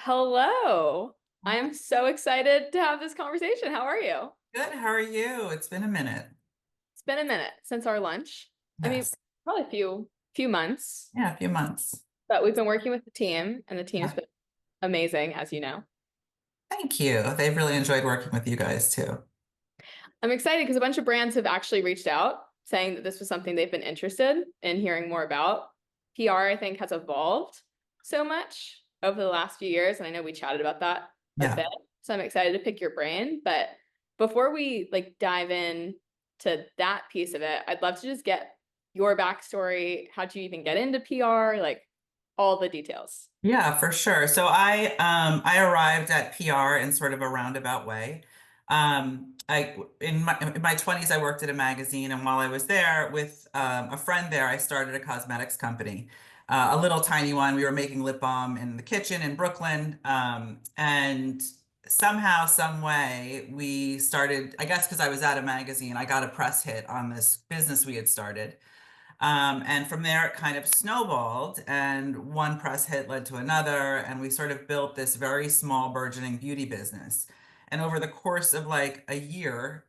Hello. I'm so excited to have this conversation. How are you? Good. How are you? It's been a minute. It's been a minute since our lunch. I mean, Yes. probably a few months, Yeah, a few months. but we've been working with the team and the team's Yeah. been amazing, as you know. Thank you. They've really enjoyed working with you guys too. I'm excited because a bunch of brands have actually reached out saying that this was something they've been interested in hearing more about. PR, I think, has evolved so much over the last few years, and I know we chatted about that a Yeah. bit. So I'm excited to pick your brain. But before we dive in to that piece of it, I'd love to just get your backstory. How'd you even get into PR? Like all the details. Yeah, for sure. So I arrived at PR in sort of a roundabout way. I in my 20s I worked at a magazine, and while I was there with a friend there, I started a cosmetics company. A little tiny one. We were making lip balm in the kitchen in Brooklyn. And somehow, some way, we started, I guess because I was at a magazine, I got a press hit on this business we had started. And from there, it kind of snowballed, and one press hit led to another, and we sort of built this very small, burgeoning beauty business. And over the course of like a year,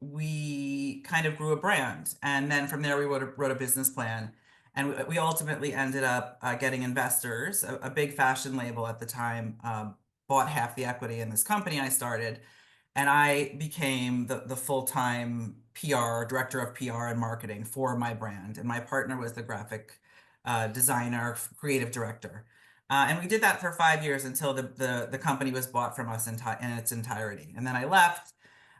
we kind of grew a brand. And then from there, we wrote a business plan. And we ultimately ended up getting investors. A big fashion label at the time bought half the equity in this company I started, and I became the full-time PR director of PR and marketing for my brand, and my partner was the graphic designer, creative director. And we did that for 5 years until the company was bought from us in its entirety. And then I left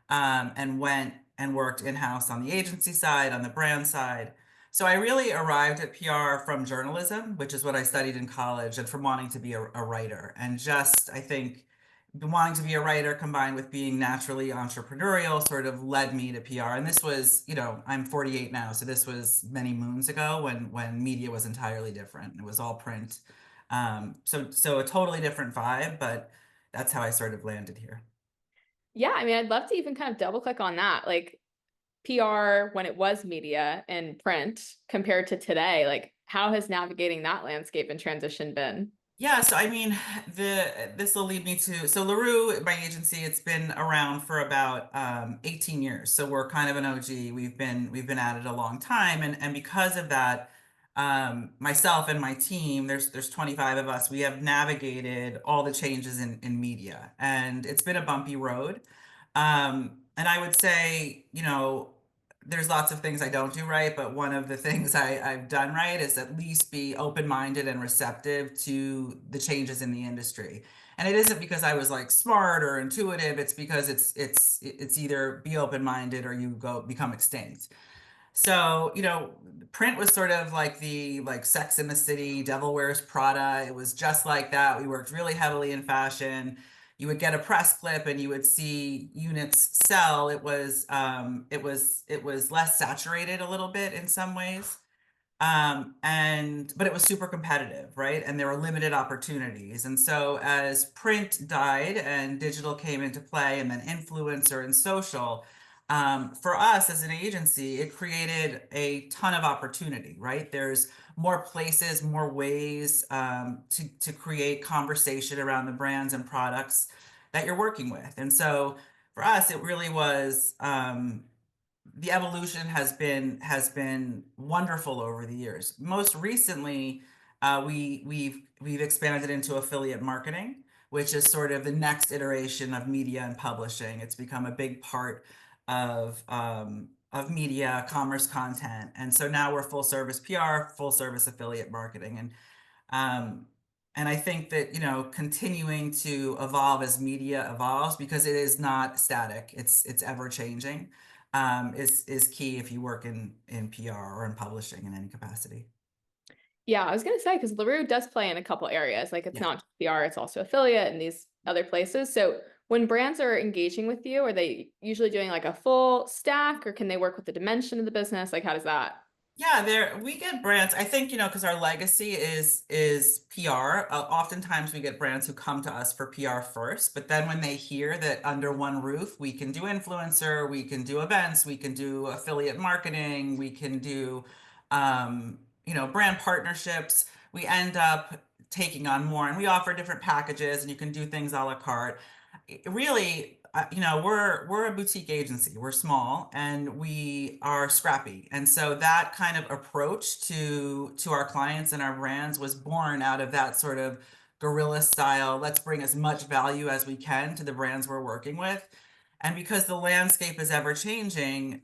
and went and worked in-house on the agency side, on the brand side. So I really arrived at PR from journalism, which is what I studied in college, and from wanting to be a writer. And just, I think, wanting to be a writer combined with being naturally entrepreneurial sort of led me to PR. And this was, I'm 48 now, so this was many moons ago when media was entirely different. It was all print. So a totally different vibe, but that's how I sort of landed here. Yeah, I mean, I'd love to even kind of double click on that. Like PR when it was media and print compared to today, like how has navigating that landscape and transition been? Yeah, so I mean, the this will lead me to LaRue, my agency. It's been around for about 18 years, so we're kind of an OG. We've been at it a long time, and because of that, myself and my team, there's 25 of us. We have navigated all the changes in media, and it's been a bumpy road. And I would say, there's lots of things I don't do right, but one of the things I've done right is at least be open-minded and receptive to the changes in the industry. And it isn't because I was like smart or intuitive, it's because it's either be open-minded or you go become extinct. So, print was sort of like the Sex in the City, Devil Wears Prada. It was just like that. We worked really heavily in fashion. You would get a press clip and you would see units sell. It was less saturated a little bit in some ways. And but it was super competitive, right? And there were limited opportunities. And so as print died and digital came into play, and then influencer and social, for us as an agency, it created a ton of opportunity, right? There's more places, more ways to create conversation around the brands and products that you're working with. And so for us, it really was. The evolution has been wonderful over the years. Most recently, we've expanded into affiliate marketing, which is sort of the next iteration of media and publishing. It's become a big part of media, commerce content, and so now we're full service PR, full service affiliate marketing, um, and I think that, continuing to evolve as media evolves, because it is not static, it's ever changing, is key if you work in PR or in publishing in any capacity. Yeah, I was gonna say because LaRue does play in a couple areas. Like it's Yeah. not just PR, it's also affiliate and these other places. So when brands are engaging with you, are they usually doing like a full stack or can they work with the dimension of the business? Like how does that? Yeah, there we get brands. I think, because our legacy is PR. Oftentimes we get brands who come to us for PR first, but then when they hear that under one roof we can do influencer, we can do events, we can do affiliate marketing, we can do brand partnerships, we end up taking on more, and we offer different packages, and you can do things a la carte. Really, we're a boutique agency. We're small and we are scrappy, and so that kind of approach to our clients and our brands was born out of that sort of guerrilla style. Let's bring as much value as we can to the brands we're working with. And because the landscape is ever changing,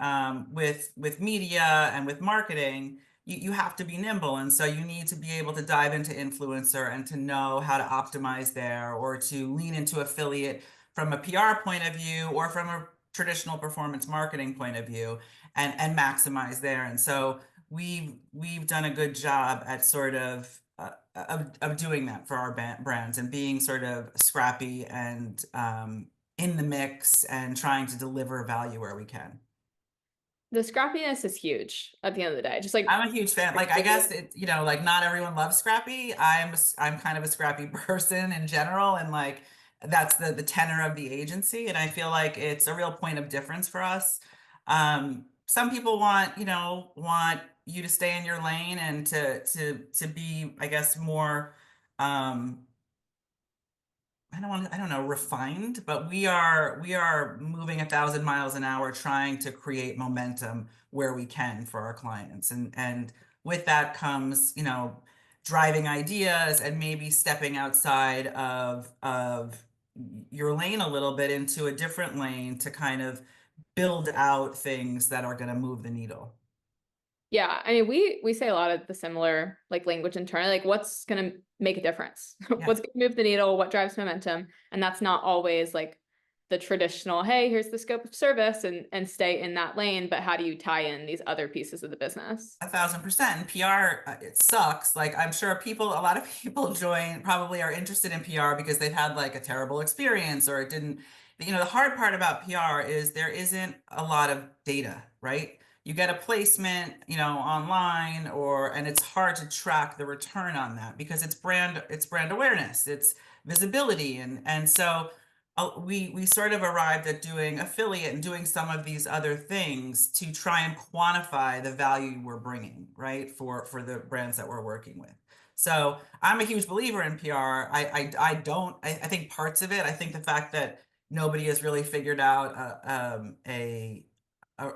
with media and with marketing, you have to be nimble. And so you need to be able to dive into influencer and to know how to optimize there, or to lean into affiliate from a PR point of view or from a traditional performance marketing point of view, and maximize there. And so we've done a good job at sort of doing that for our brands, and being sort of scrappy and in the mix, and trying to deliver value where we can. The scrappiness is huge at the end of the day. Just like I'm a huge fan. Like, I guess it, like not everyone loves scrappy. I'm kind of a scrappy person in general, and like that's the tenor of the agency, and I feel like it's a real point of difference for us. Some people want you to stay in your lane and to be, I guess, more I don't know, refined, but we are moving 1,000 miles an hour, trying to create momentum where we can for our clients. And with that comes, driving ideas and maybe stepping outside of your lane a little bit into a different lane to kind of build out things that are going to move the needle. yeah, I mean, we say a lot of the similar like language internally, like what's gonna make a difference? Yeah. What's gonna move the needle? What drives momentum? And that's not always like the traditional, hey, here's the scope of service and stay in that lane, but how do you tie in these other pieces of the business? 1,000%. And PR, it sucks. Like, I'm sure a lot of people probably are interested in PR because they've had like a terrible experience, or it didn't. The hard part about PR is there isn't a lot of data, right? You get a placement, online, and it's hard to track the return on that because it's brand awareness, it's visibility, and so we sort of arrived at doing affiliate and doing some of these other things to try and quantify the value we're bringing, right, for the brands that we're working with. So I'm a huge believer in PR. I think parts of it. I think the fact that nobody has really figured out a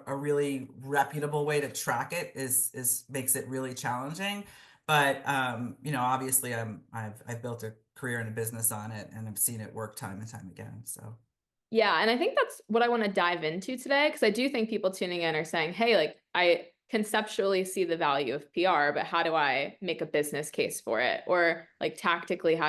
really reputable way to track it is makes it really challenging. But obviously, I've built a career and a business on it, and I've seen it work time and time again. So Yeah, and I think that's what I want to dive into today because I do think people tuning in are saying, hey, like I conceptually see the value of PR, but how do I make a business case for it? Or like tactically,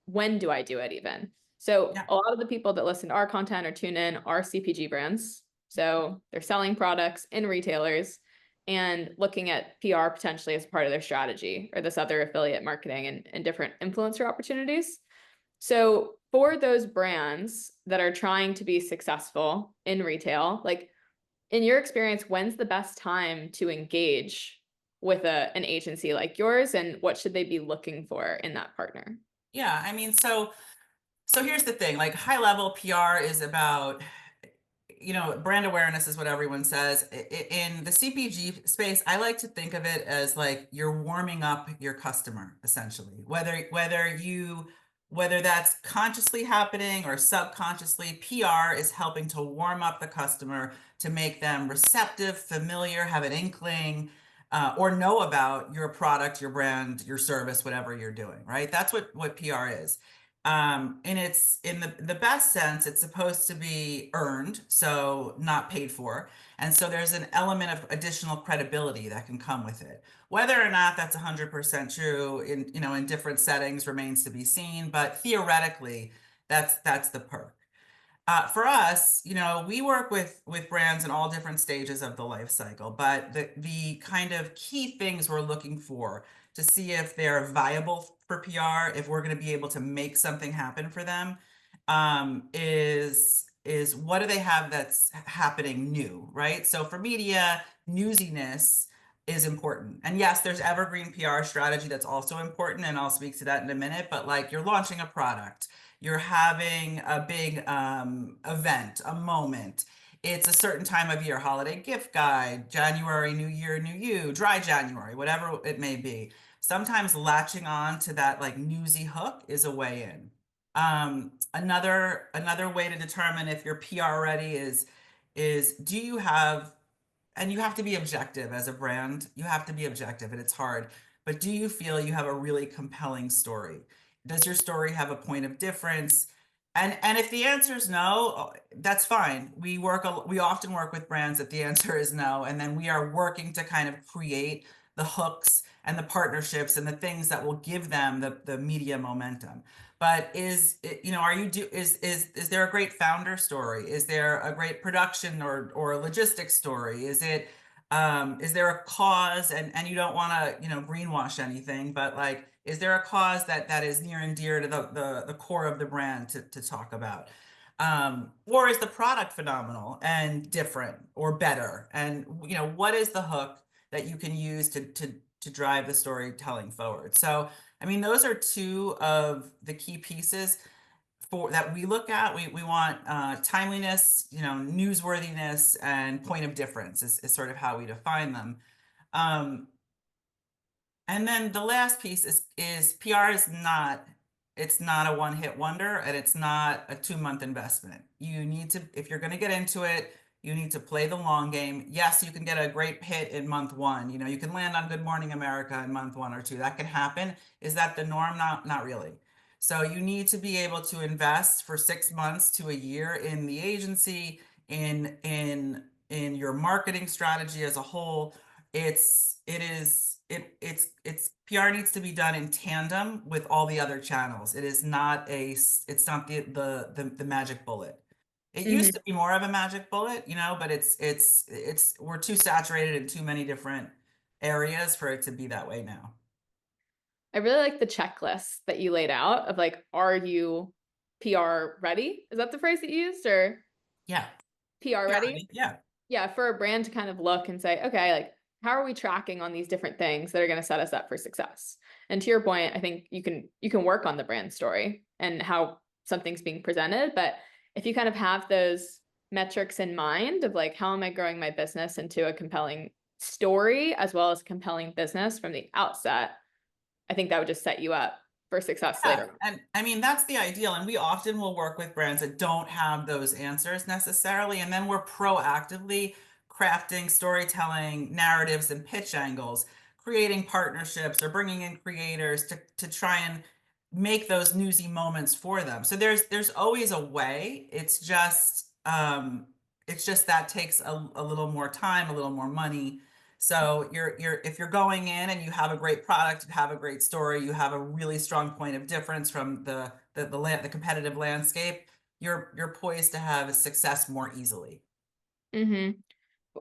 when do I do it even? So yeah, a lot of the people that listen to our content or tune in are CPG brands. So they're selling products in retailers and looking at PR potentially as part of their strategy or this other affiliate marketing and different influencer opportunities. So for those brands that are trying to be successful in retail, like in your experience, when's the best time to engage with an agency like yours, and what should they be looking for in that partner? yeah. I mean, so here's the thing. Like, high level PR is about, brand awareness is what everyone says. In the CPG space, I like to think of it as like you're warming up your customer, essentially. Whether that's consciously happening or subconsciously, PR is helping to warm up the customer, to make them receptive, familiar, have an inkling, or know about your product, your brand, your service, whatever you're doing, right? That's what PR is. And it's in the best sense, it's supposed to be earned, so not paid for. And so there's an element of additional credibility that can come with it. Whether or not that's 100% true in different settings remains to be seen, but theoretically, that's the perk. For us, we work with brands in all different stages of the life cycle, but the kind of key things we're looking for to see if they're viable for PR, if we're going to be able to make something happen for them, is what do they have that's happening new, right? So for media, newsiness is important. And yes, there's evergreen PR strategy that's also important, and I'll speak to that in a minute. But like, you're launching a product, you're having a big event, a moment. It's a certain time of year, holiday gift guide, January, New Year, New You, dry January, whatever it may be. sometimes latching on to that like newsy hook is a way in. Another way to determine if you're PR ready is do you have, and you have to be objective as a brand. You have to be objective, and it's hard. But do you feel you have a really compelling story? Does your story have a point of difference? And if the answer is no, that's fine. We often work with brands that the answer is no, and then we are working to kind of create the hooks and the partnerships and the things that will give them the media momentum. But are you do is there a great founder story? Is there a great production or a logistics story? Is there a cause, and you don't want to, greenwash anything, but like, is there a cause that is near and dear to the core of the brand to talk about? Or is the product phenomenal and different or better? And what is the hook that you can use to drive the storytelling forward? So, I mean, those are two of the key pieces for that we look at. We want timeliness, newsworthiness, and point of difference is sort of how we define them. Um, and then the last piece is PR is not, it's not a one-hit wonder, and it's not a 2-month investment. You need to, if you're going to get into it, you need to play the long game. Yes, you can get a great hit in month one. You can land on Good Morning America in month 1 or 2. That can happen. Is that the norm? Not really. So you need to be able to invest for 6 months to a year in the agency, in your marketing strategy as a whole. It's PR needs to be done in tandem with all the other channels. It's not the magic bullet. It used to be more of a magic bullet, but we're too saturated in too many different areas for it to be that way now. I really like the checklist that you laid out of like, are you PR ready? Is that the phrase that you used, or Yeah. PR Yeah. ready? Yeah. Yeah, for a brand to kind of look and say, okay, like, how are we tracking on these different things that are going to set us up for success? And to your point, I think you can work on the brand story and how something's being presented, but if you kind of have those metrics in mind of like, how am I growing my business into a compelling story as well as compelling business from the outset, I think that would just set you up for success Yeah, later. and I mean that's the ideal, and we often will work with brands that don't have those answers necessarily, and then we're proactively crafting storytelling narratives and pitch angles, creating partnerships or bringing in creators to try and make those newsy moments for them. So there's always a way. It's just that takes a little more time, a little more money. So if you're going in and you have a great product, you have a great story, you have a really strong point of difference from the competitive landscape, you're poised to have success more easily. Hmm.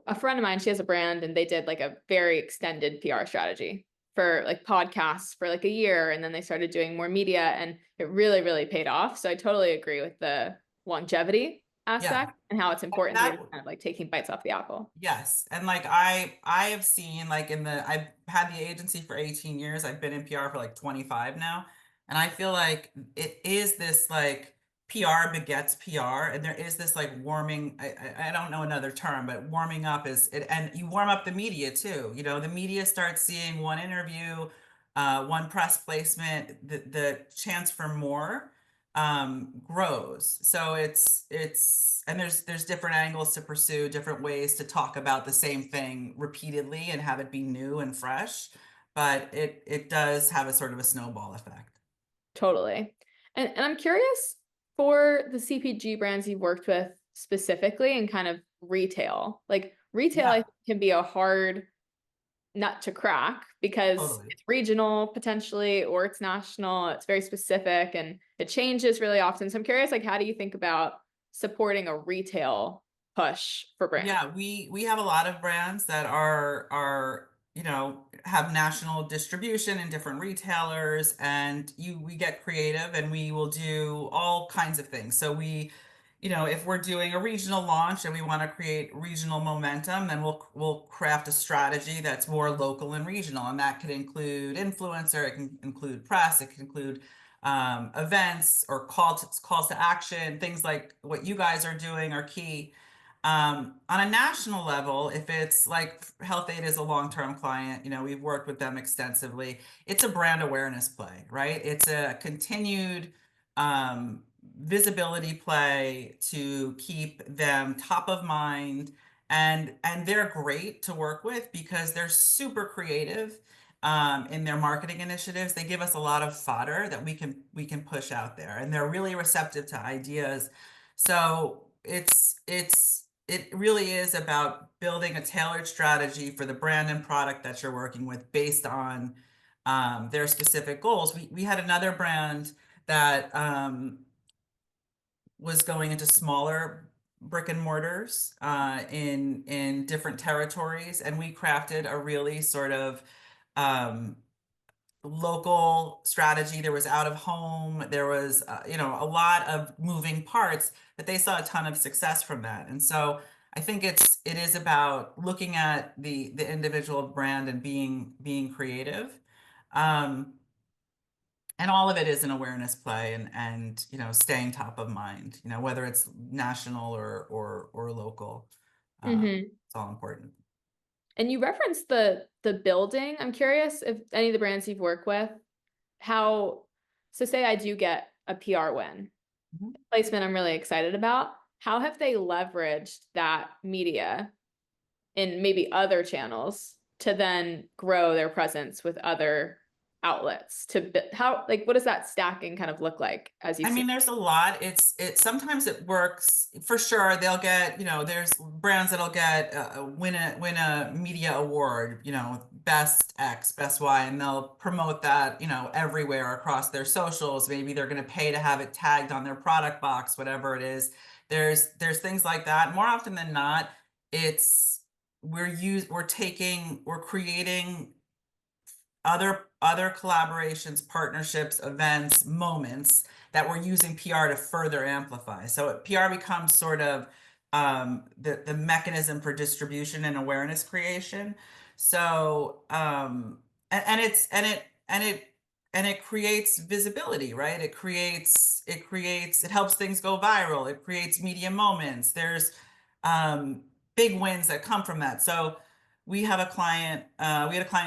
A friend of mine, she has a brand and they did like a very extended PR strategy for like podcasts for like a year. And then they started doing more media and it really, really paid off. So I totally agree with the longevity Yeah. aspect and how it's important that That you're just kind of like taking bites off the apple. Yes. And like I have seen like I've had the agency for 18 years. I've been in PR for like 25 now. And I feel like it is this like PR begets PR, and there is this like warming, I don't know another term, but warming up is it, and you warm up the media too. The media starts seeing one interview, one press placement, the chance for more grows. So and there's different angles to pursue, different ways to talk about the same thing repeatedly and have it be new and fresh. But it does have a sort of a snowball effect. Totally. And I'm curious for the CPG brands you've worked with specifically and kind of retail. Like retail, I Yeah, think can be a hard nut to crack because totally. it's regional potentially or it's national, it's very specific and it changes really often. So I'm curious, like, how do you think about supporting a retail push for brands? Yeah, we have a lot of brands that are have national distribution in different retailers, and we get creative and we will do all kinds of things. So if we're doing a regional launch and we want to create regional momentum, then we'll craft a strategy that's more local and regional, and that could include influencer, it can include press, it can include events or calls to action. Things like what you guys are doing are key. On a national level, if it's like Health Aid is a long-term client, we've worked with them extensively. It's a brand awareness play, right? It's a continued visibility play to keep them top of mind. And they're great to work with because they're super creative in their marketing initiatives. They give us a lot of fodder that we can push out there, and they're really receptive to ideas. So it really is about building a tailored strategy for the brand and product that you're working with based on their specific goals. We had another brand that was going into smaller brick and mortars in different territories, and we crafted a really sort of um, local strategy. There was out of home. There was, a lot of moving parts, but they saw a ton of success from that. And so I think it is about looking at the individual brand and being creative. Um, and all of it is an awareness play and staying top of mind, whether it's national or local. It's all important. And you referenced the building. I'm curious if any of the brands you've worked with, how, so say I do get a PR win, Mhm. placement I'm really excited about. How have they leveraged that media in maybe other channels to then grow their presence with other outlets how, like, what does that stacking kind of look like as you've I seen? mean, there's a lot. Sometimes it works for sure. They'll get, there's brands that'll get win a media award, best X, best Y, and they'll promote that, everywhere across their socials. Maybe they're going to pay to have it tagged on their product box, whatever it is. There's things like that. More often than not, it's we're creating other collaborations, partnerships, events, moments that we're using PR to further amplify. So PR becomes sort of the mechanism for distribution and awareness creation. So and it creates visibility, right? It helps things go viral. It creates media moments. There's big wins that come from that. So we had a client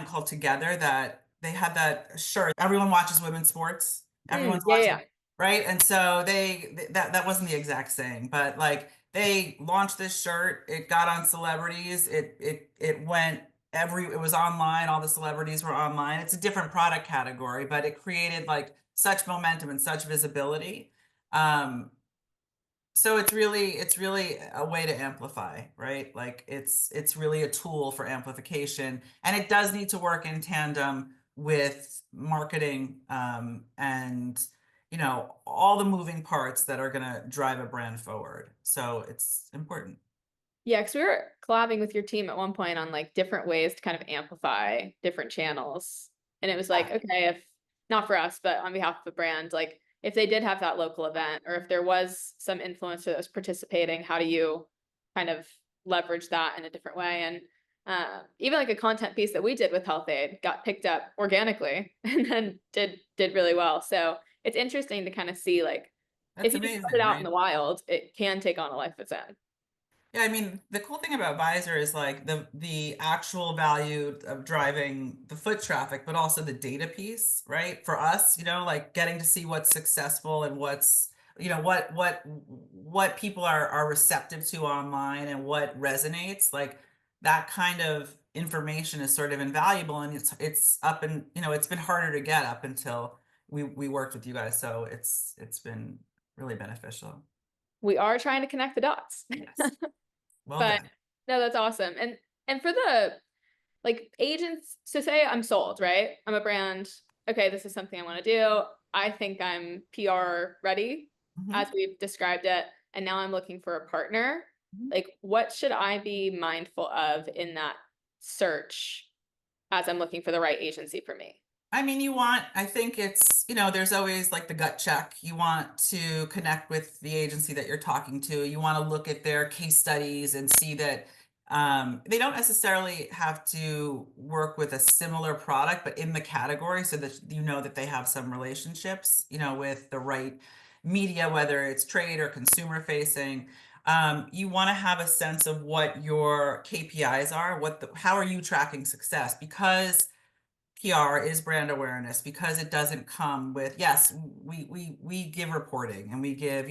called Together that they had that shirt. Everyone watches women's sports. Everyone's Yeah, watching, yeah. right? And so that wasn't the exact saying, but like they launched this shirt. It got on celebrities. It was online. All the celebrities were online. It's a different product category, but it created like such momentum and such visibility. Um, so it's really a way to amplify, right? Like it's really a tool for amplification, and it does need to work in tandem with marketing and all the moving parts that are going to drive a brand forward. So it's important. Yeah, because we were collabing with your team at one point on like different ways to kind of amplify different channels. And it was like, okay, if not for us, but on behalf of the brand, like if they did have that local event or if there was some influencer that was participating, how do you kind of leverage that in a different way? And even like a content piece that we did with Health Aid got picked up organically and then did really well. So it's interesting to kind of see like if That's you just put it amazing, out in right? the wild, it can take on a life of its own. Yeah, I mean, the cool thing about Vizer is like the actual value of driving the foot traffic, but also the data piece, right? For us, like getting to see what's successful and what people are receptive to online and what resonates, like that kind of information is sort of invaluable, and it's up and it's been harder to get up until we worked with you guys, so it's been really beneficial. We are trying to connect the dots. Yes. Well But done. no, that's awesome. And for the like agents, so say I'm sold, right? I'm a brand. Okay, this is something I want to do. I think I'm PR ready, as Mhm. we've described it, and now I'm looking for a partner. Mhm. Like, what should I be mindful of in that search as I'm looking for the right agency for me? I mean, I think there's always like the gut check. You want to connect with the agency that you're talking to. You want to look at their case studies and see that they don't necessarily have to work with a similar product, but in the category so that you know that they have some relationships, with the right media, whether it's trade or consumer facing. You want to have a sense of what your KPIs are, how are you tracking success? Because PR is brand awareness, because it doesn't come with, yes, we give reporting and we give,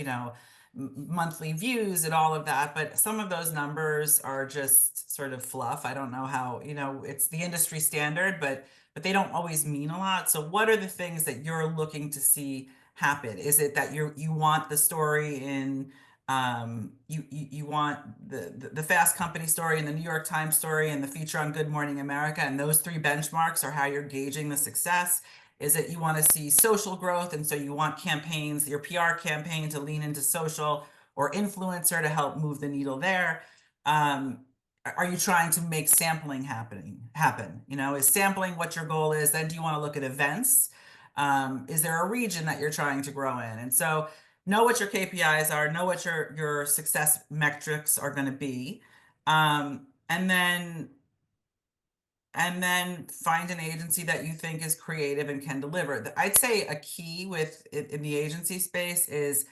monthly views and all of that, but some of those numbers are just sort of fluff. I don't know how, it's the industry standard, but they don't always mean a lot. So what are the things that you're looking to see happen? Is it that you want the story in you want the Fast Company story and the New York Times story and the feature on Good Morning America, and those three benchmarks are how you're gauging the success? Is it you want to see social growth, and so you want campaigns, your PR campaign to lean into social or influencer to help move the needle there? Are you trying to make sampling happen? Is sampling what your goal is? Then do you want to look at events? Is there a region that you're trying to grow in? And so know what your KPIs are, know what your success metrics are going to be, and then find an agency that you think is creative and can deliver. I'd say a key in the agency space is,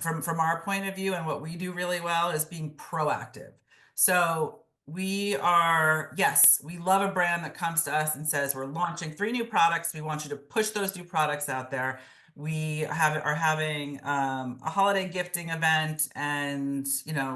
from our point of view, and what we do really well is being proactive. So yes, we love a brand that comes to us and says, we're launching 3 new products. We want you to push those new products out there. We are having a holiday gifting event, and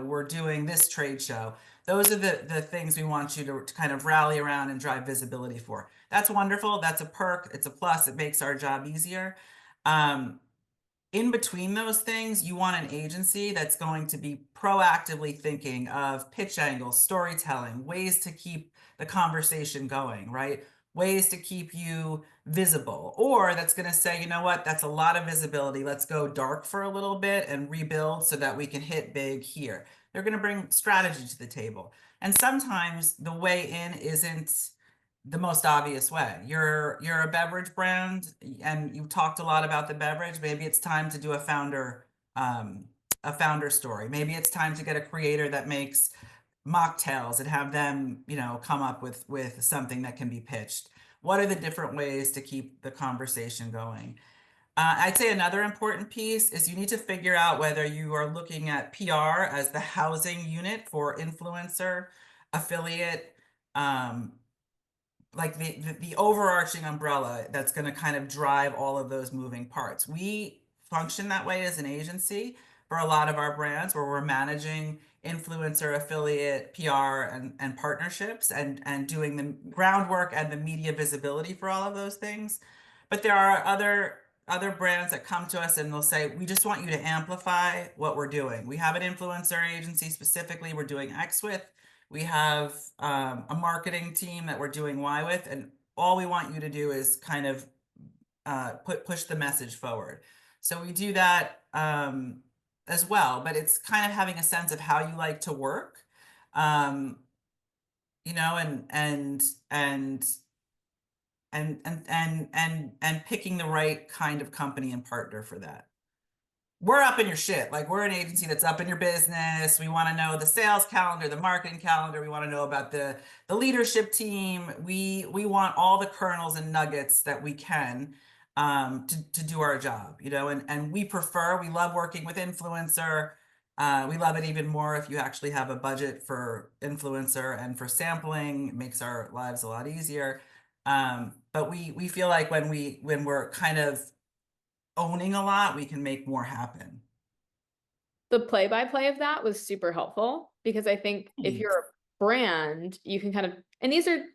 we're doing this trade show. Those are the things we want you to kind of rally around and drive visibility for. That's wonderful. That's a perk. It's a plus. It makes our job easier. In between those things, you want an agency that's going to be proactively thinking of pitch angles, storytelling, ways to keep the conversation going, right? Ways to keep you visible, or that's going to say, you know what, that's a lot of visibility. Let's go dark for a little bit and rebuild so that we can hit big here. They're going to bring strategy to the table. And sometimes the way in isn't the most obvious way. You're a beverage brand and you talked a lot about the beverage. Maybe it's time to do a founder story. Maybe it's time to get a creator that makes mocktails and have them, come up with something that can be pitched. What are the different ways to keep the conversation going? I'd say another important piece is you need to figure out whether you are looking at PR as the housing unit for influencer, affiliate, like the overarching umbrella that's going to kind of drive all of those moving parts. We function that way as an agency for a lot of our brands, where we're managing influencer, affiliate, PR, and partnerships, and doing the groundwork and the media visibility for all of those things. But there are other brands that come to us and they'll say, we just want you to amplify what we're doing. We have an influencer agency specifically we're doing X with. We have a marketing team that we're doing Y with, and all we want you to do is kind of push the message forward. So we do that as well, but it's kind of having a sense of how you like to work, you know, and picking the right kind of company and partner for that. We're up in your shit. Like, we're an agency that's up in your business. We want to know the sales calendar, the marketing calendar. We want to know about the leadership team. We want all the kernels and nuggets that we can to do our job, and we love working with influencer. We love it even more if you actually have a budget for influencer and for sampling. It makes our lives a lot easier. But we feel like when we're kind of owning a lot, we can make more happen. The play-by-play of that was super helpful, because I think if you're a brand, you can kind of, and these are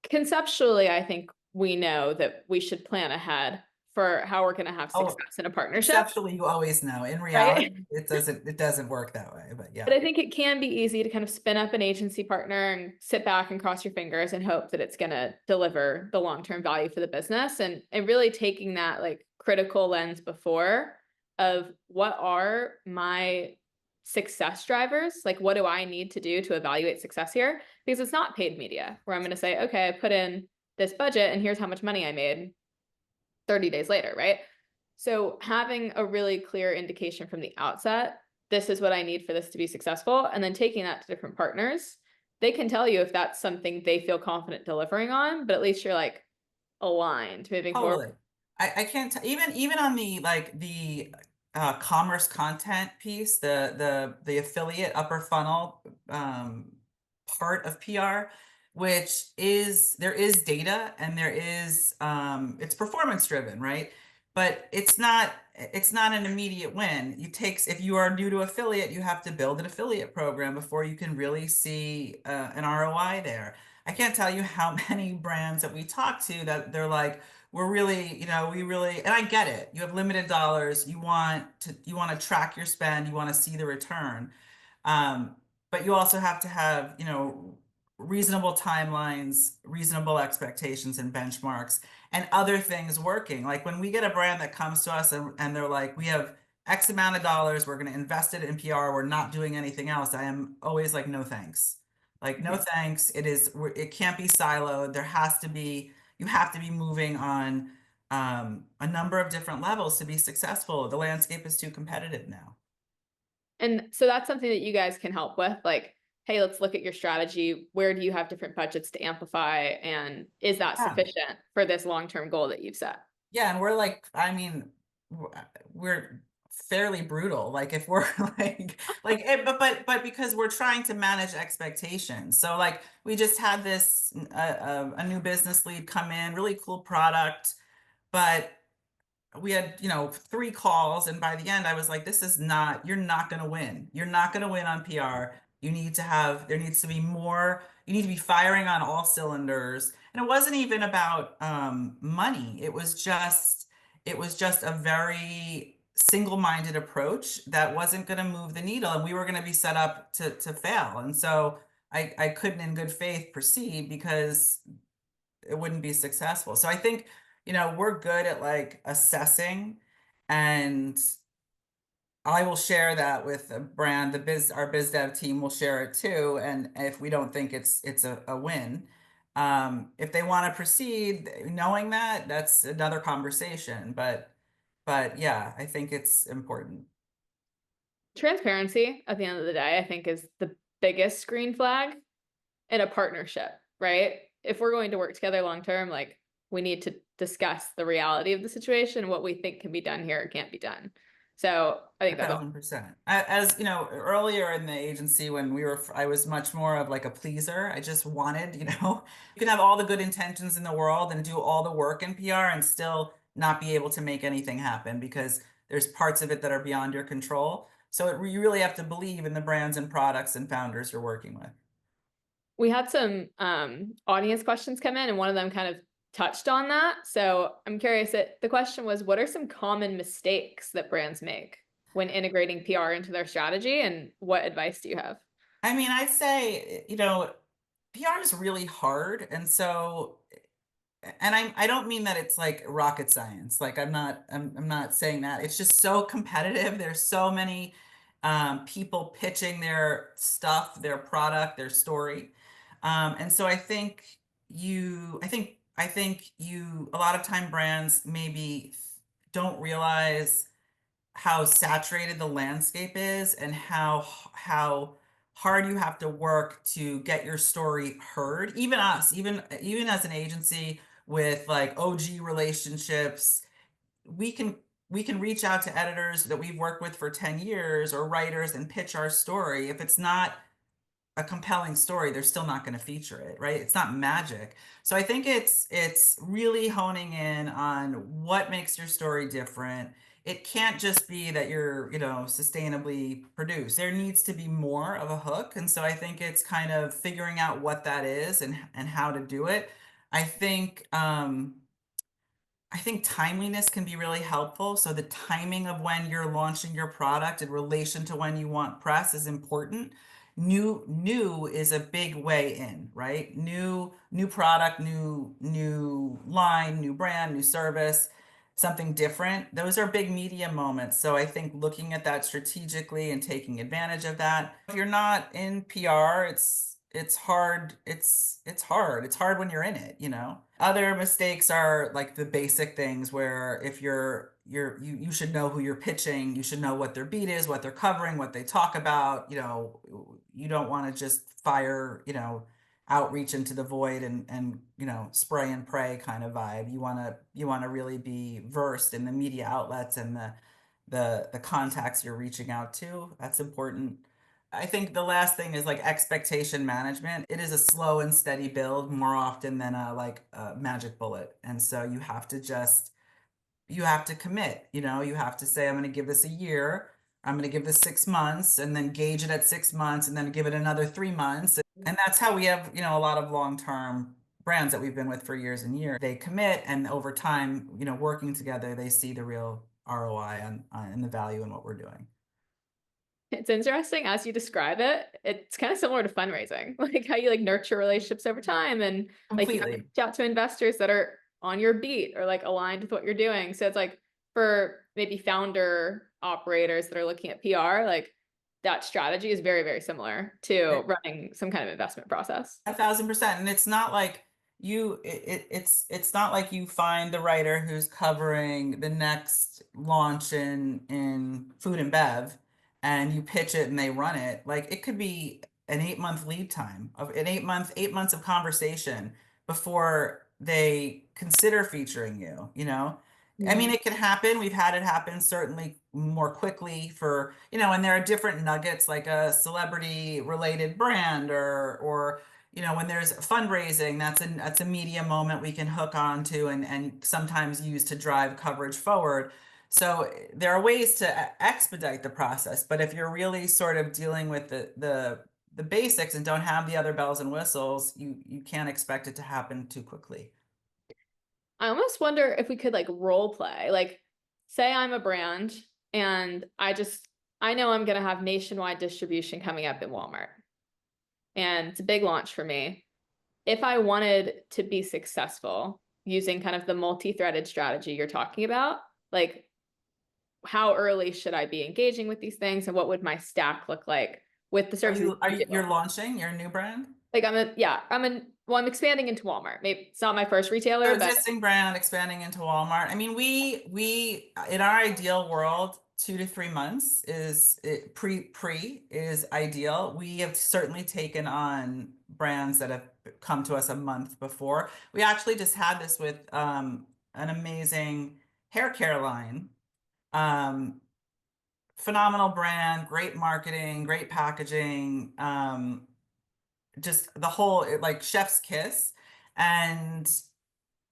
conceptually, I think we know that we should plan ahead for how we're going to have success in a partnership. Conceptually, you always know. In reality, it doesn't work that way, but yeah. But I think it can be easy to kind of spin up an agency partner and sit back and cross your fingers and hope that it's going to deliver the long-term value for the business, and really taking that like critical lens before of what are my success drivers? Like, what do I need to do to evaluate success here? Because it's not paid media where I'm going to say, okay, I put in this budget and here's how much money I made 30 days later, right? So having a really clear indication from the outset, this is what I need for this to be successful, and then taking that to different partners, they can tell you if that's something they feel confident delivering on, but at least you're like aligned moving forward. I can't even on the commerce content piece, the affiliate upper funnel part of PR, which is there is data and there is it's performance driven, right? But it's not an immediate win. You takes if you are new to affiliate, you have to build an affiliate program before you can really see an ROI there. I can't tell you how many brands that we talk to that they're like, we're really, we really, and I get it. You have limited dollars. You want to track your spend. You want to see the return. Um, but you also have to have, reasonable timelines, reasonable expectations and benchmarks, and other things working. Like when we get a brand that comes to us and they're like, we have X amount of dollars, we're going to invest it in PR, we're not doing anything else. I am always like, no thanks. Like, no thanks. It can't be siloed. You have to be moving on a number of different levels to be successful. The landscape is too competitive now. And so that's something that you guys can help with. Like, hey, let's look at your strategy. Where do you have different budgets to amplify? And is that Yeah. sufficient for this long-term goal that you've set? Yeah, and we're like, I mean, we're fairly brutal. Like if we're but because we're trying to manage expectations. So like we just had this a new business lead come in, really cool product, but we had, three calls, and by the end I was like, you're not going to win. You're not going to win on PR. There needs to be more, you need to be firing on all cylinders. And it wasn't even about money. It was just a very single-minded approach that wasn't going to move the needle, and we were going to be set up to fail. And so I couldn't in good faith proceed because it wouldn't be successful. So I think, we're good at like assessing, and I will share that with a brand, our biz dev team will share it too. And if we don't think it's a win, if they want to proceed, knowing that, that's another conversation. But yeah, I think it's important. Transparency at the end of the day, I think, is the biggest green flag in a partnership, right? If we're going to work together long term, like we need to discuss the reality of the situation, what we think can be done here or can't be done. So I think that's all. 1,000%. As you know, earlier in the agency when I was much more of like a pleaser. I just wanted, you can have all the good intentions in the world and do all the work in PR and still not be able to make anything happen because there's parts of it that are beyond your control. So you really have to believe in the brands and products and founders you're working with. We had some audience questions come in, and one of them kind of touched on that. So I'm curious, the question was, what are some common mistakes that brands make when integrating PR into their strategy, and what advice do you have? I mean, I'd say, PR is really hard. And so and I don't mean that it's like rocket science. Like I'm not saying that. It's just so competitive. There's so many people pitching their stuff, their product, their story. And so I think a lot of time brands maybe don't realize how saturated the landscape is and how hard you have to work to get your story heard. Even us, even as an agency with like OG relationships, we can we can reach out to editors that we've worked with for 10 years or writers and pitch our story. If it's not a compelling story, they're still not going to feature it, right? It's not magic. So I think it's really honing in on what makes your story different. It can't just be that you're, sustainably produced. There needs to be more of a hook. And so I think it's kind of figuring out what that is and how to do it. I think I think timeliness can be really helpful. So the timing of when you're launching your product in relation to when you want press is important. New is a big way in, right? New product, new line, new brand, new service, something different. Those are big media moments. So I think looking at that strategically and taking advantage of that. If you're not in PR, it's hard. It's hard. It's hard when you're in it. Other mistakes are like the basic things where if you should know who you're pitching, you should know what their beat is, what they're covering, what they talk about. You don't want to just fire, outreach into the void and spray and pray kind of vibe. You want to really be versed in the media outlets and the contacts you're reaching out to. That's important. I think the last thing is like expectation management. It is a slow and steady build more often than a like a magic bullet. And so you have to commit, you have to say, I'm going to give this a year. I'm going to give this 6 months and then gauge it at 6 months and then give it another 3 months. And that's how we have, a lot of long-term brands that we've been with for years and years. They commit and over time, working together, they see the real ROI on and the value in what we're doing. It's interesting as you describe it. It's kind of similar to fundraising, like how you like nurture relationships over time and like you have to Completely. reach out to investors that are on your beat or like aligned with what you're doing. So it's like for maybe founder operators that are looking at PR, like that strategy is very, very similar to running some kind of investment process. 1,000%. And it's not like it's not like you find the writer who's covering the next launch in food and bev and you pitch it and they run it. Like it could be an 8 month lead time of an 8 months of conversation before they consider featuring you, you know? I mean, Mhm. it can happen. We've had it happen certainly more quickly for, and there are different nuggets like a celebrity related brand or when there's fundraising, that's a media moment we can hook onto and sometimes use to drive coverage forward. So there are ways to expedite the process, but if you're really sort of dealing with the basics and don't have the other bells and whistles, you can't expect it to happen too quickly. I almost wonder if we could like role play. Like, say I'm a brand and I know I'm gonna have nationwide distribution coming up in Walmart. And it's a big launch for me. If I wanted to be successful using kind of the multi-threaded strategy you're talking about, like how early should I be engaging with these things and what would my stack look like with the Are services you are you you do? you're launching your new brand? Like I'm expanding into Walmart. Maybe it's not my first retailer, So but existing brand expanding into Walmart. I mean, we in our ideal world, 2 to 3 months is pre is ideal. We have certainly taken on brands that have come to us a month before. We actually just had this with an amazing hair care line. Um, Phenomenal brand, great marketing, great packaging. Just the whole like chef's kiss and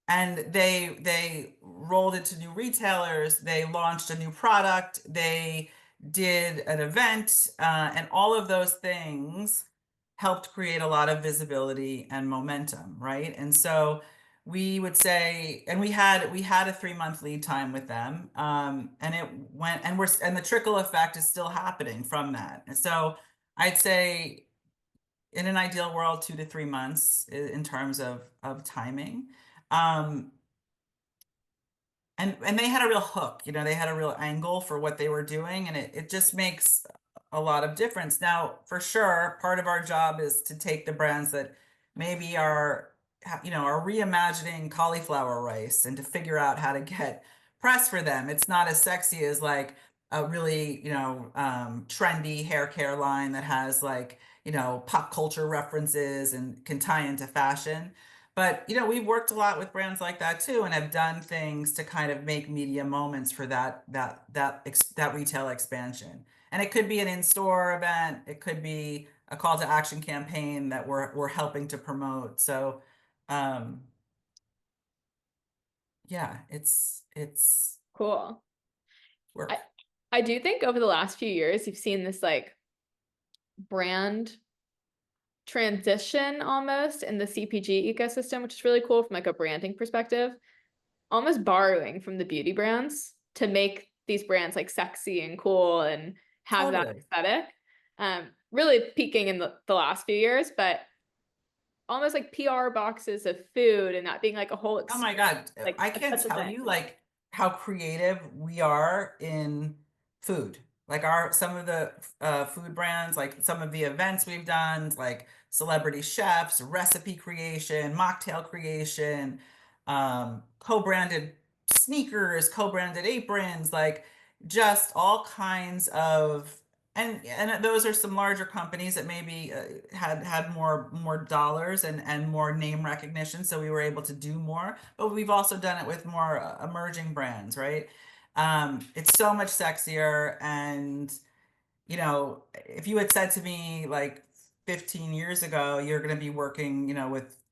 they rolled it to new retailers, they launched a new product, they did an event, and all of those things helped create a lot of visibility and momentum, right? And so we would say, and we had a 3 month lead time with them, and it went, and the trickle effect is still happening from that. And so I'd say in an ideal world, 2 to 3 months in terms of timing. Um, and they had a real hook, they had a real angle for what they were doing, and it just makes a lot of difference. Now, for sure, part of our job is to take the brands that maybe are reimagining cauliflower rice and to figure out how to get press for them. It's not as sexy as like a really, trendy hair care line that has like, pop culture references and can tie into fashion. But we've worked a lot with brands like that too, and have done things to kind of make media moments for that retail expansion. And it could be an in-store event, it could be a call to action campaign that we're helping to promote. So, um, yeah, it's cool. I work. I do think over the last few years you've seen this like brand transition almost in the CPG ecosystem, which is really cool from like a branding perspective, almost borrowing from the beauty brands to make these brands like sexy and cool and have that Totally. aesthetic. Really peaking in the last few years, but almost like PR boxes of food and that being like a whole Oh my God, like I a can't special tell thing. you like how creative we are in food. Like some of the food brands, like some of the events we've done, like celebrity chefs, recipe creation, mocktail creation, co-branded sneakers, co-branded aprons, like just all kinds of and those are some larger companies that maybe had more dollars and more name recognition, so we were able to do more. But we've also done it with more emerging brands, right? It's so much sexier. And, you know, if you had said to me like 15 years ago, you're going to be working, you know, with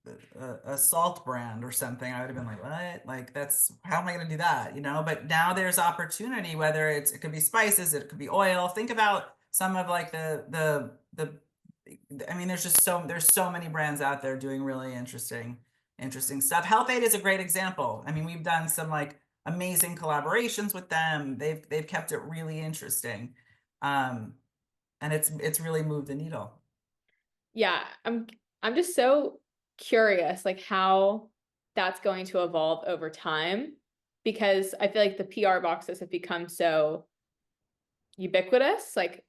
a salt brand or something, I would have been like, what? Like, that's, how am I going to do that? You know, but now there's opportunity, whether it could be spices, it could be oil. Think about some of like I mean, there's so many brands out there doing really interesting stuff. Health Aid is a great example. I mean, we've done some like amazing collaborations with them. They've kept it really interesting. Um, and it's really moved the needle. Yeah, I'm just so curious like how that's going to evolve over time because I feel like the PR boxes have become so ubiquitous. Like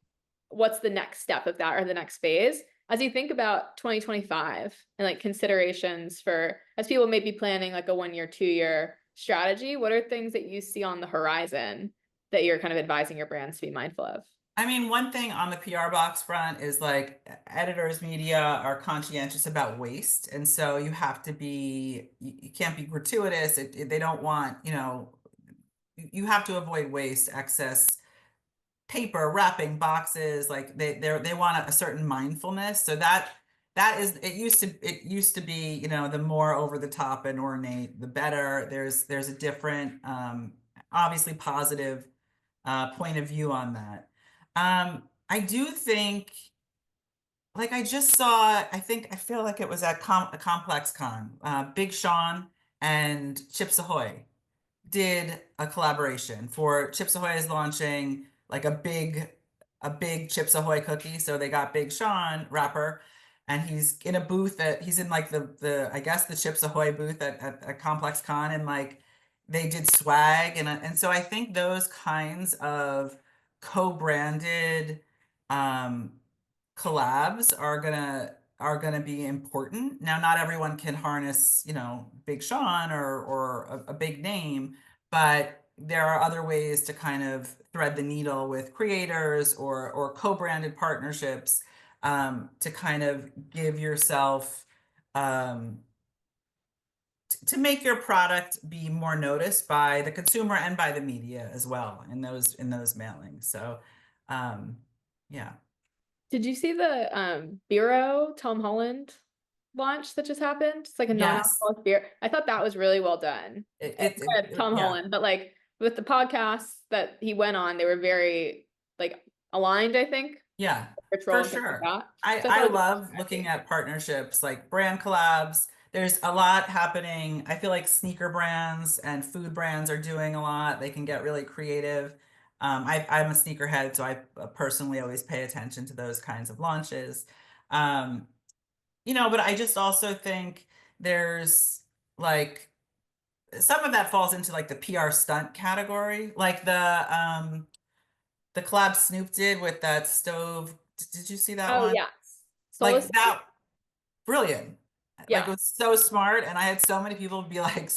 what's the next step of that or the next phase? As you think about 2025 and like considerations for as people may be planning like a 1 year, 2 year strategy, what are things that you see on the horizon that you're kind of advising your brands to be mindful of? I mean, one thing on the PR box front is like editors, media are conscientious about waste. And so you have to be, you can't be gratuitous. They don't want, you know, you have to avoid waste, excess paper, wrapping, boxes. Like they want a certain mindfulness. So that is, it used to be, you know, the more over the top and ornate, the better. There's a different, obviously positive point of view on that. I do think, like I just saw, I feel like it was at a Complex Con, Big Sean and Chips Ahoy did a collaboration for Chips Ahoy is launching like a big Chips Ahoy cookie. So they got Big Sean rapper, and he's in a booth that he's in like the I guess the Chips Ahoy booth at Complex Con, and like they did swag, and so I think those kinds of co-branded um collabs are gonna be important. Now, not everyone can harness, you know, Big Sean or a big name, but there are other ways to kind of thread the needle with creators or co-branded partnerships, to kind of give yourself, um, to make your product be more noticed by the consumer and by the media as well in those mailings. So, um, yeah. Did you see the Bureau Tom Holland launch that just happened? It's like a Yes. non-alcoholic beer. I thought that was really well done. Tom Yeah. Holland, but like with the podcasts that he went on, they were very like aligned, I think, Yeah, rich for role and things like sure. that. I So I I thought it was love looking tricky. at partnerships like brand collabs. There's a lot happening. I feel like sneaker brands and food brands are doing a lot. They can get really creative. I'm a sneakerhead, so I personally always pay attention to those kinds of launches. Um, but I just also think there's like some of that falls into like the PR stunt category, like the collab Snoop did with that stove. Did you see that Oh one? yes. Like Solus. that, brilliant. Like it Yeah. was so smart. And I had so many people be like,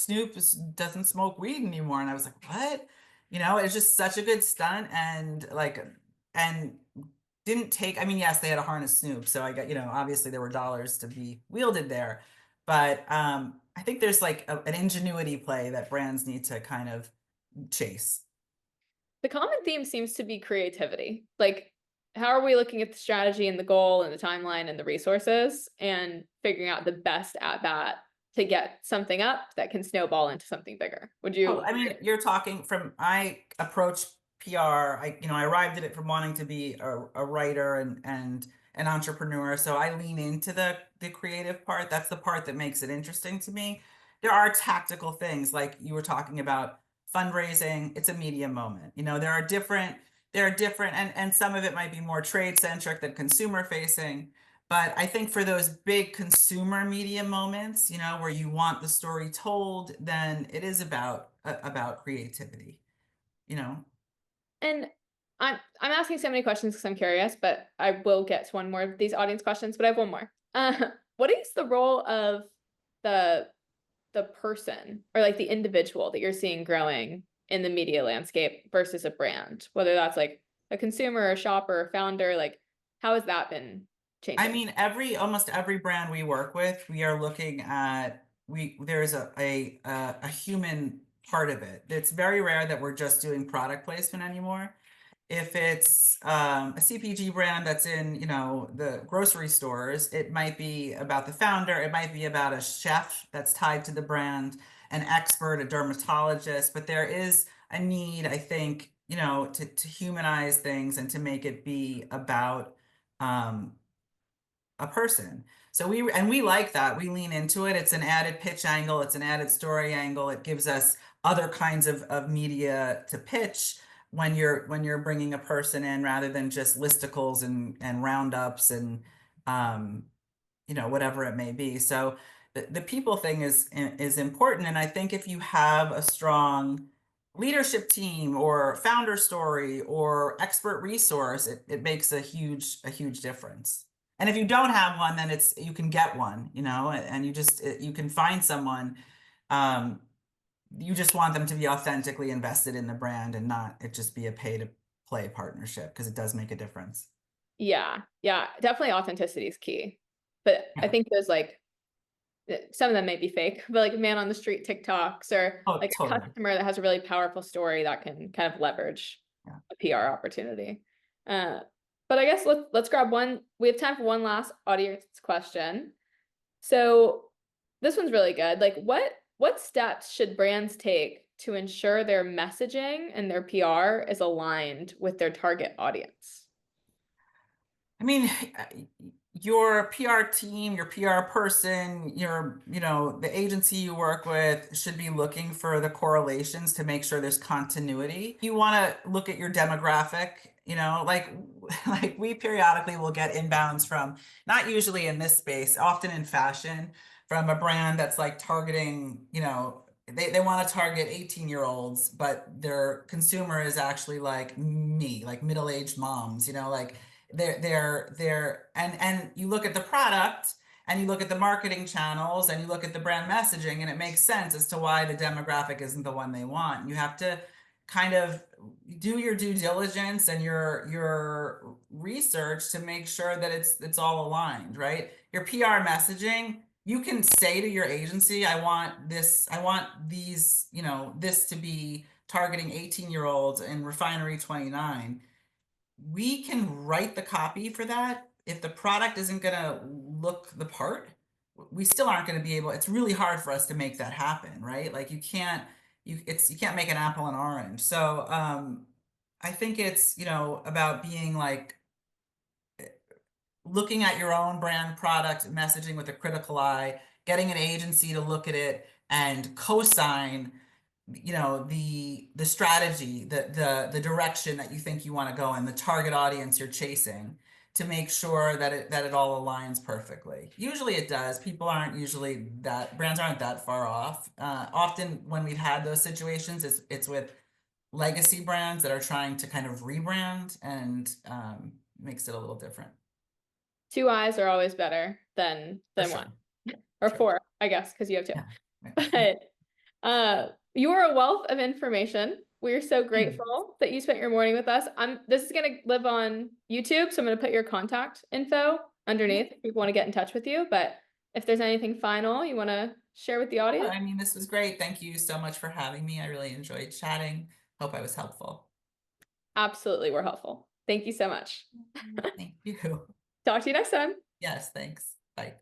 doesn't smoke weed anymore. And I was like, what? It's just such a good stunt, and didn't take, I mean, yes, they had a harness Snoop. So I got, obviously there were dollars to be wielded there. But I think there's like an ingenuity play that brands need to kind of chase. The common theme seems to be creativity. Like, how are we looking at the strategy and the goal and the timeline and the resources and figuring out the best at bat to get something up that can snowball into something bigger? Would Oh, you I mean, agree? you're talking from I approach PR. I arrived at it from wanting to be a writer and an entrepreneur. So I lean into the creative part. That's the part that makes it interesting to me. There are tactical things like you were talking about fundraising. It's a media moment. There are different, and some of it might be more trade centric than consumer facing. But I think for those big consumer media moments, where you want the story told, then it is about creativity, you know. And I'm asking so many questions because I'm curious, but I will get to one more of these audience questions, but I have one more. What is the role of the the person or like the individual that you're seeing growing in the media landscape versus a brand, whether that's like a consumer, a shopper, a founder, like how has that been I changing? mean, almost every brand we work with, we are looking at, there's a human part of it. It's very rare that we're just doing product placement anymore. If it's a CPG brand that's in, you know, the grocery stores, it might be about the founder, it might be about a chef that's tied to the brand, an expert, a dermatologist, but there is a need, I think, you know, to humanize things and to make it be about um, a person. So we like that. We lean into it. It's an added pitch angle. It's an added story angle. It gives us other kinds of media to pitch when you're bringing a person in rather than just listicles and roundups and um, you know, whatever it may be. So the people thing is important. And I think if you have a strong leadership team or founder story or expert resource, it makes a huge difference. And if you don't have one, then it's you can get one, you know, and you just you can find someone. Um, you just want them to be authentically invested in the brand and not it just be a pay to play partnership because it does make a difference. Yeah, yeah, definitely authenticity is key. But I Yeah. think there's like some of them may be fake, but like man on the street TikToks or Oh, like a totally. customer that has a really powerful story that can kind of leverage Yeah. a PR opportunity. Uh, but I guess let's grab one. We have time for one last audience question. So this one's really good. Like what steps should brands take to ensure their messaging and their PR is aligned with their target audience? I mean, your PR team, your PR person, your, you know, the agency you work with should be looking for the correlations to make sure there's continuity. You want to look at your demographic, you know, like we periodically will get inbounds from, not usually in this space, often in fashion, from a brand that's like targeting, you know, they want to target 18-year-olds, but their consumer is actually like me, like middle-aged moms, you know, like they're and you look at the product and you look at the marketing channels and you look at the brand messaging and it makes sense as to why the demographic isn't the one they want. You have to kind of do your due diligence and your research to make sure that it's all aligned, right? Your PR messaging, you can say to your agency, I want this, I want these, you know, this to be targeting 18-year-olds in Refinery 29. We can write the copy for that. If the product isn't going to look the part, we still aren't going to be able, it's really hard for us to make that happen, right? Like you can't make an apple and orange. So I think it's, you know, about being like looking at your own brand product messaging with a critical eye, getting an agency to look at it and co-sign, you know, the strategy, the direction that you think you want to go in, the target audience you're chasing to make sure that it all aligns perfectly. Usually it does. People aren't usually that brands aren't that far off. Often when we've had those situations, it's with legacy brands that are trying to kind of rebrand and makes it a little different. Two eyes are always better For than one sure. or True. four, I guess, because you have two. Yeah. But you are a wealth of information. We're so grateful that you spent your morning with us. This is gonna live on YouTube, so I'm gonna put your contact info underneath if people want to get in touch with you. But if there's anything final you want to share with the audience, I mean, this was great. Thank you so much for having me. I really enjoyed chatting. Hope I was helpful. absolutely, we're helpful. Thank you so much. Thank you. Talk to you next time. Yes, thanks. Bye.